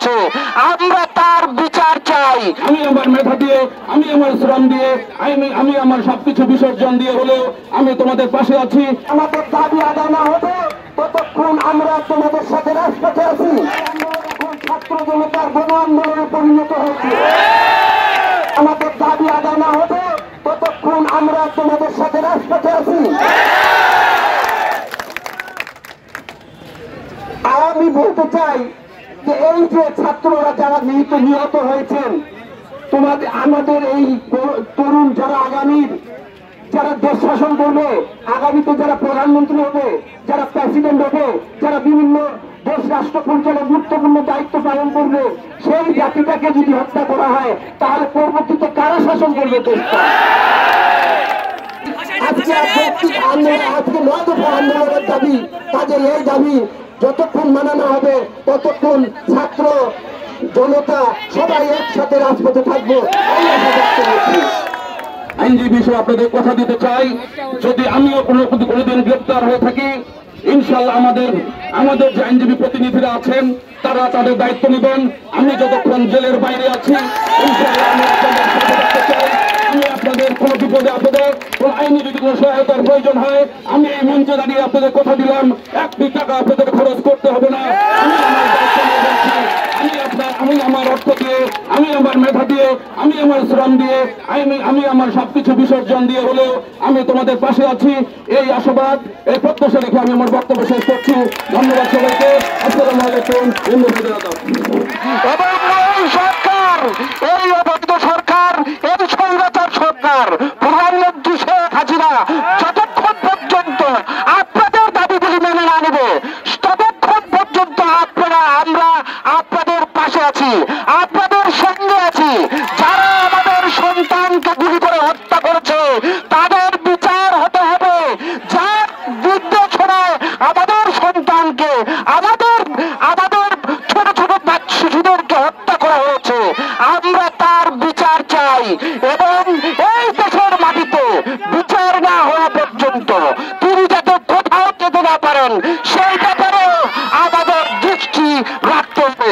হয়েছে, আমরা তার বিচার চাই। আমি আমার মেধা দিয়ে, আমি আমার শ্রম দিয়ে, আমি আমার সবকিছু বিসর্জন দিয়ে হলেও আমি তোমাদের পাশে আছি। আমাদের দাবি আদায় না হবে ততক্ষণ আমরা তোমাদের সাথে রাজপথে আছি। এখন ছাত্র জনতার গণ আন্দোলনে পরিণত হয়েছে। আমাদের দাবি আদায় না হবে ততক্ষণ আমরা তোমাদের সাথে রাজপথে আছি। আমি বলতে চাই যে এই যে ছাত্ররা যারা নিহত হয়েছেন, আমাদের এই তরুণ যারা আগামীর যারা দেশ শাসন করবে, আগামীতে যারা প্রধানমন্ত্রী হবে, যারা প্রেসিডেন্ট হবে, যারা বিভিন্ন দেশ রাষ্ট্র পরিচালনার গুরুত্বপূর্ণ দায়িত্ব পালন করবে, সেই জাতিটাকে যদি হত্যা করা হয় তাহলে পরবর্তীতে কারা শাসন করবে দেশটা? আজকে 9 দফা আন্দোলনের দাবি, কাজের এই দাবি যতক্ষণ মানানো হবে ততক্ষণ ছাত্র জনতা সবাই একসাথে রাজপথে থাকবো। আইনজীবী হিসেবে আপনাদের কথা দিতে চাই, যদি আমিও কোনোদিন গ্রেপ্তার হয়ে থাকি, ইনশাল্লাহ আমাদের যে আইনজীবী প্রতিনিধিরা আছেন তারা তাদের দায়িত্ব নেবেন। আমি যতক্ষণ জেলের বাইরে আছি ইনশাল্লাহ আমি আপনাদের সাথে থাকতে চাই। আমি আপনাদের কোনো বিপদে আপদে কোনো আইনি যদি কোনো সহায়তার প্রয়োজন হয়, আমি এই মঞ্চে দাঁড়িয়ে আপনাদের কথা দিলাম 1 টাকা আপনাদের খরচ করতে হবে না। আমি আমার অর্থ দিয়ে, আমি আমার মেধা দিয়ে, আমি আমার শ্রম দিয়ে, আমি আমার সবকিছু বিসর্জন দিয়ে হলেও আমি তোমাদের পাশে আছি। এই আশাবাদ, এই প্রত্যাশা রেখে আমি আমার বক্তব্য শেষ করছি। ধন্যবাদ সবাইকে। আসসালামু আলাইকুম। সরকার, এই অবৈধ সরকার, এই স্বৈরাচার সরকার, প্রধানমন্ত্রী শেখ হাসিনা যতক্ষণ পর্যন্ত আপনাদের দাবিগুলি মেনে না নেবে ততক্ষণ পর্যন্ত আমরা আপনাদের পাশে আছি, আপনাদের সঙ্গে আছি। যারা আমাদের সন্তানকে গুলি করে হত্যা করেছে তাদের বিচার হতে হবে। যার যুদ্ধ ছড়ায় আমাদের সন্তানকে, আমাদের ছোট ছোট শিশুদেরকে হত্যা করা হয়েছে, আমরা তার বিচার চাই। এবং এই দেশের মাটিতে বিচার না হওয়া পর্যন্ত তিনি যাতে কোথাও যেতে না পারেন সেই ব্যাপারে আমাদের দৃষ্টি রাখতে হবে।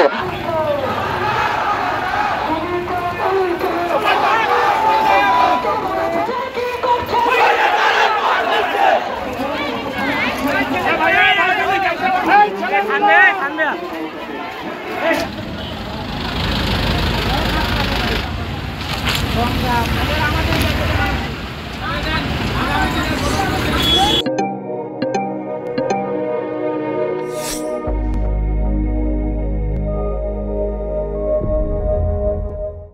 আমাদের